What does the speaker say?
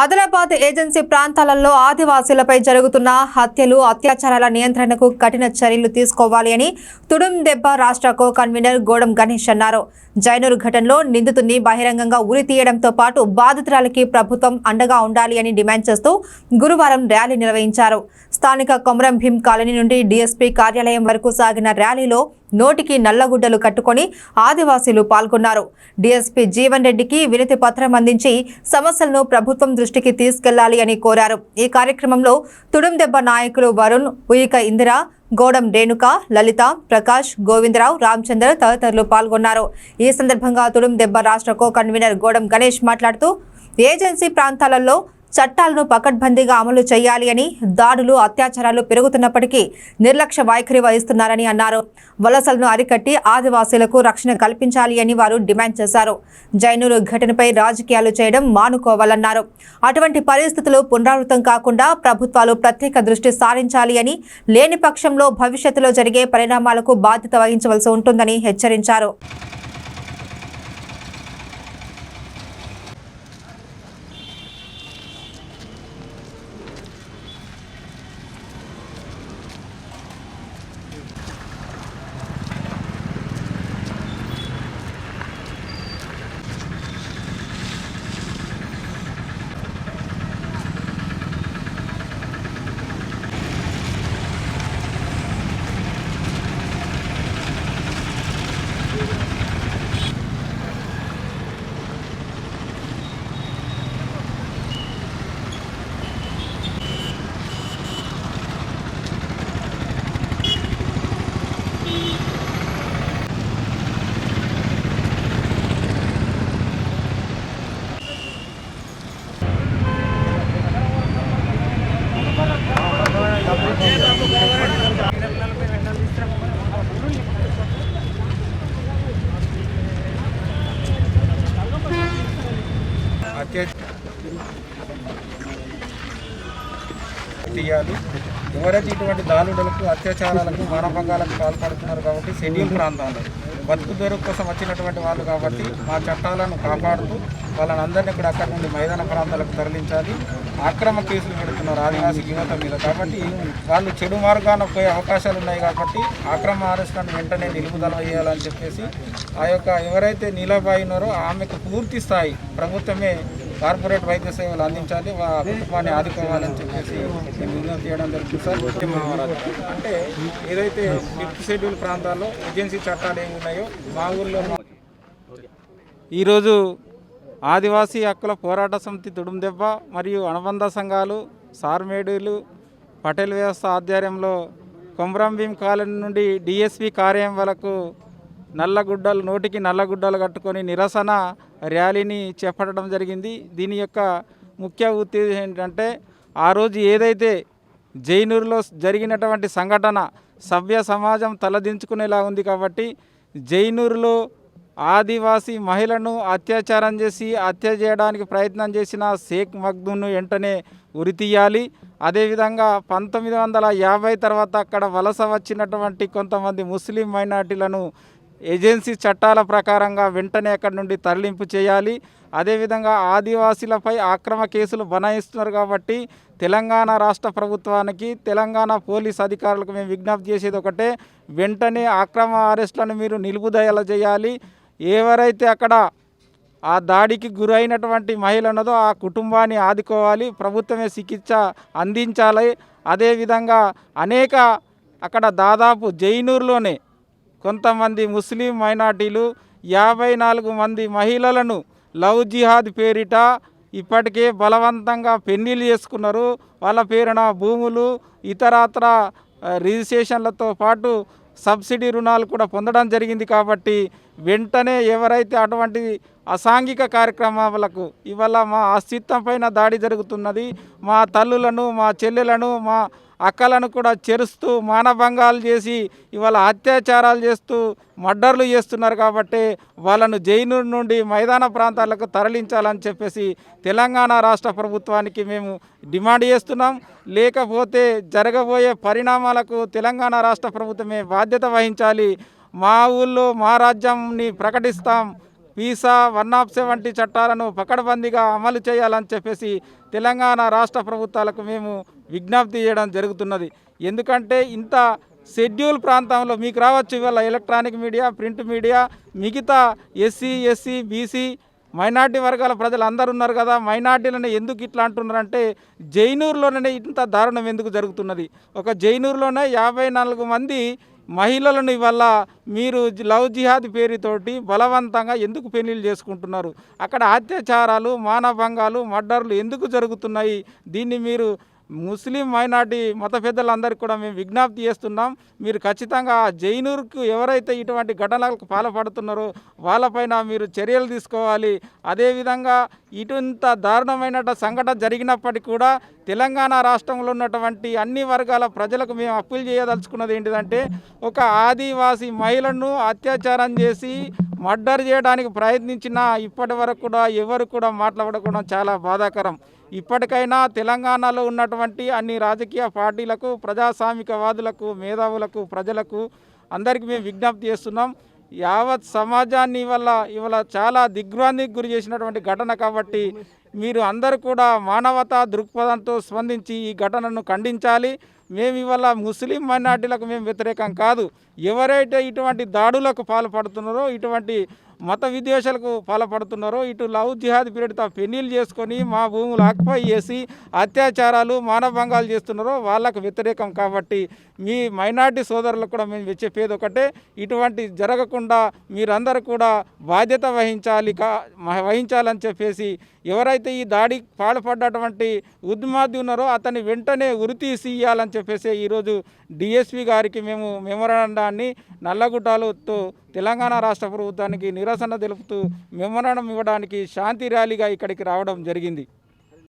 Adilabad agency ప్రాంతాలలో ఆదివాసీలపై జరుగుతున్న హత్యలు అత్యాచారాల నియంత్రణకు కఠిన చర్యలు తీసుకోవాలి అని తుడుం దెబ్బ రాష్ట్ర కో కన్వీనర్ గోడం గణేష్ అన్నారు. జైనూరు ఘటనలో నిందితుడిని బహిరంగంగా ఉరి తీయడంతో పాటు బాధితురాలికి ప్రభుత్వం అండగా ఉండాలి అని డిమాండ్ చేస్తూ గురువారం ర్యాలీ నిర్వహించారు. స్థానిక కొమరం భీం కాలనీ నుండి డీఎస్పీ కార్యాలయం వరకు సాగిన ర్యాలీలో నోటికి నల్లగుడ్డలు కట్టుకొని ఆదివాసీలు పాల్గొన్నారు. డీఎస్పీ జీవన్ రెడ్డికి వినతి పత్రం అందించి సమస్యలను ప్రభుత్వం దృష్టికి తీసుకెళ్లాలి అని కోరారు. ఈ కార్యక్రమంలో తుడుం దెబ్బ నాయకులు వరుణ్, ఉయిక ఇందిర, గోడం రేణుక, లలిత, ప్రకాష్, గోవిందరావు, రామచంద్ర తదితరులు పాల్గొన్నారు. ఈ సందర్భంగా తుడుం దెబ్బ రాష్ట్ర కో కన్వీనర్ గోడం గణేష్ మాట్లాడుతూ ఏజెన్సీ ప్రాంతాలలో చట్టాలను పకడ్బందీగా అమలు చేయాలి అని, దాడులు అత్యాచారాలు పెరుగుతున్నప్పటికీ నిర్లక్ష్య వైఖరి వహిస్తున్నారని అన్నారు. వలసలను అరికట్టి ఆదివాసీలకు రక్షణ కల్పించాలి అని వారు డిమాండ్ చేశారు. జైనూరు ఘటనపై రాజకీయాలు చేయడం మానుకోవాలన్నారు. అటువంటి పరిస్థితులు పునరావృతం కాకుండా ప్రభుత్వాలు ప్రత్యేక దృష్టి సారించాలి అని, లేని పక్షంలో భవిష్యత్తులో జరిగే పరిణామాలకు బాధ్యత వహించవలసి ఉంటుందని హెచ్చరించారు. తీయాలి. ఎవరైతే ఇటువంటి దాడులకు, అత్యాచారాలకు, మానభంగాలకు పాల్పడుతున్నారు కాబట్టి షెడ్యూల్ ప్రాంతాల్లో బతుకు తెరువు కోసం వచ్చినటువంటి వాళ్ళు కాబట్టి మా చట్టాలను కాపాడుతూ వాళ్ళని అందరినీ కూడా అక్కడి నుండి మైదాన ప్రాంతాలకు తరలించాలి. అక్రమ కేసులు పెడుతున్నారు ఆదివాసీ యువత మీద కాబట్టి వాళ్ళు చెడు మార్గాన పోయే అవకాశాలు ఉన్నాయి కాబట్టి అక్రమ అరెస్టులను వెంటనే నిలుపుదల వేయాలని చెప్పేసి ఆ యొక్క ఎవరైతే నీలబాయినారో ఆమెకు పూర్తి స్థాయి ప్రభుత్వమే కార్పొరేట్ వైద్య సేవలు అందించాలి, కుటుంబాన్ని ఆదుకోవాలని చెప్పేసి విజ్ఞప్తి చేయడం జరుగుతుంది సార్. అంటే ఏదైతే ఫిఫ్త్ షెడ్యూల్ ప్రాంతాల్లో ఏజెన్సీ చట్టాలు ఏమి ఉన్నాయో మా ఊళ్ళో ఈరోజు ఆదివాసీ హక్కుల పోరాట సమితి తుడుం దెబ్బ మరియు అనుబంధ సంఘాలు, సార్మేడులు, పటేల్ వ్యవస్థ ఆధ్వర్యంలో కొమరం భీం కాలనీ నుండి డిఎస్పీ కార్యాలయం వరకు నోటికి నల్లగుడ్డలు కట్టుకొని నిరసన ర్యాలీని చేపట్టడం జరిగింది. దీని యొక్క ముఖ్య ఉద్దేశం ఏంటంటే ఆ రోజు ఏదైతే జైనూరులో జరిగినటువంటి సంఘటన సభ్య సమాజం తలదించుకునేలా ఉంది కాబట్టి జైనూరులో ఆదివాసీ మహిళను అత్యాచారం చేసి హత్య చేయడానికి ప్రయత్నం చేసిన షేక్ మగ్దూమ్ను వెంటనే ఉరితీయాలి. అదేవిధంగా 1950 తర్వాత అక్కడ వలస వచ్చినటువంటి కొంతమంది ముస్లిం మైనార్టీలను ఏజెన్సీ చట్టాల ప్రకారంగా వెంటనే అక్కడి నుండి తరలింపు చేయాలి. అదేవిధంగా ఆదివాసీలపై అక్రమ కేసులు బనాయిస్తున్నారు కాబట్టి తెలంగాణ రాష్ట్ర ప్రభుత్వానికి, తెలంగాణ పోలీస్ అధికారులకు మేము విజ్ఞప్తి చేసేది ఒకటే, వెంటనే అక్రమ అరెస్టులను మీరు నిలుపుదల చేయాలి. ఎవరైతే అక్కడ ఆ దాడికి గురైనటువంటి మహిళ ఉన్నదో ఆ కుటుంబాన్ని ఆదుకోవాలి, ప్రభుత్వమే చికిత్స అందించాలి. అదేవిధంగా అనేక అక్కడ దాదాపు జైనూరులోనే కొంతమంది ముస్లిం మైనార్టీలు 54 మంది మహిళలను లవ్ జిహాద్ పేరిట ఇప్పటికే బలవంతంగా పెళ్లిళ్ళు చేసుకున్నారు. వాళ్ళ పేరున భూములు, ఇతరత్ర రిజిస్ట్రేషన్లతో పాటు సబ్సిడీ రుణాలు కూడా పొందడం జరిగింది. కాబట్టి వెంటనే ఎవరైతే అటువంటి అసాంఘిక కార్యక్రమాలకు ఇవాళ మా అస్తిత్వం పైన దాడి జరుగుతున్నది, మా తల్లులను, మా చెల్లెలను, మా అక్కలను కూడా చెరుస్తూ మానభంగాలు చేసి ఇవాళ అత్యాచారాలు చేస్తూ మర్డర్లు చేస్తున్నారు కాబట్టి వాళ్ళను జైనూరు నుండి మైదాన ప్రాంతాలకు తరలించాలని చెప్పేసి తెలంగాణ రాష్ట్ర ప్రభుత్వానికి మేము డిమాండ్ చేస్తున్నాం. లేకపోతే జరగబోయే పరిణామాలకు తెలంగాణ రాష్ట్ర ప్రభుత్వమే బాధ్యత వహించాలి. మా ఊళ్ళో మా రాజ్యంని ప్రకటిస్తాం, వీసా 107 చట్టాలను పకడ్బందీగా అమలు చేయాలని చెప్పేసి తెలంగాణ రాష్ట్ర ప్రభుత్వాలకు మేము విజ్ఞప్తి చేయడం జరుగుతున్నది. ఎందుకంటే ఇంత షెడ్యూల్ ప్రాంతంలో మీకు రావచ్చు ఇవాళ ఎలక్ట్రానిక్ మీడియా, ప్రింట్ మీడియా, మిగతా ఎస్సీ, ఎస్సీ, బీసీ, మైనార్టీ వర్గాల ప్రజలు అందరూ ఉన్నారు కదా. మైనార్టీలను ఎందుకు ఇట్లా అంటున్నారంటే జైనూరులోనే ఇంత దారుణం ఎందుకు జరుగుతున్నది? ఒక జైనూరులోనే 54 మంది మహిళలను ఇవాళ మీరు లవ్ జిహాద్ పేరుతోటి బలవంతంగా ఎందుకు పెళ్లిళ్ళు చేసుకుంటున్నారు? అక్కడ అత్యాచారాలు, మానభంగాలు, మర్డర్లు ఎందుకు జరుగుతున్నాయి? దీన్ని మీరు ముస్లిం మైనార్టీ మత పెద్దలందరికీ కూడా మేము విజ్ఞప్తి చేస్తున్నాం. మీరు ఖచ్చితంగా జైనూరుకు ఎవరైతే ఇటువంటి ఘటనలకు పాల్పడుతున్నారో వాళ్ళపైన మీరు చర్యలు తీసుకోవాలి. అదేవిధంగా ఇటుంత దారుణమైన సంఘటన జరిగినప్పటికీ కూడా తెలంగాణ రాష్ట్రంలో ఉన్నటువంటి అన్ని వర్గాల ప్రజలకు మేము అప్పీల్ చేయదలుచుకున్నది ఏంటిదంటే, ఒక ఆదివాసీ మహిళను అత్యాచారం చేసి మర్డర్ చేయడానికి ప్రయత్నించినా ఇప్పటి వరకు కూడా ఎవరు కూడా మాట్లాడకపోవడం చాలా బాధాకరం. ఇప్పటికైనా తెలంగాణలో ఉన్నటువంటి అన్ని రాజకీయ పార్టీలకు, ప్రజాస్వామికవాదులకు, మేధావులకు, ప్రజలకు అందరికీ మేము విజ్ఞప్తి చేస్తున్నాం. యావత్ సమాజాన్ని ఇవాళ చాలా దిగ్భ్రాంతికి గురి చేసినటువంటి ఘటన కాబట్టి మీరు అందరూ కూడా మానవతా దృక్పథంతో స్పందించి ఈ ఘటనను ఖండించాలి. మేము ఇవాళ ముస్లిం మైనార్టీలకు మేము వ్యతిరేకం కాదు. ఎవరైతే ఇటువంటి దాడులకు పాల్పడుతున్నారో, ఇటువంటి మత విద్వేషాలకు పాల్పడుతున్నారో, ఇటు లవ్ జిహాద్ పీరియడ్తో పెళ్లిళ్ళు చేసుకొని మా భూములు ఆక్యుపై చేసి అత్యాచారాలు, మానభంగాలు చేస్తున్నారో వాళ్ళకు వ్యతిరేకం. కాబట్టి మీ మైనార్టీ సోదరులకు కూడా మేము చెప్పేది ఒకటే, ఇటువంటి జరగకుండా మీరందరూ కూడా బాధ్యత వహించాలని చెప్పేసి, ఎవరైతే ఈ దాడికి పాల్పడ్డటువంటి ఉద్యమాది ఉన్నారో అతన్ని వెంటనే ఉరితీసి ఇవ్వాలని చెప్పేసి ఈరోజు డిఎస్పి గారికి మేము మెమోరాండాన్ని నల్లగుట్టాలతో తెలంగాణ రాష్ట్ర ప్రభుత్వానికి నిరసన తెలుపుతూ మెమోరాండం ఇవ్వడానికి శాంతి ర్యాలీగా ఇక్కడికి రావడం జరిగింది.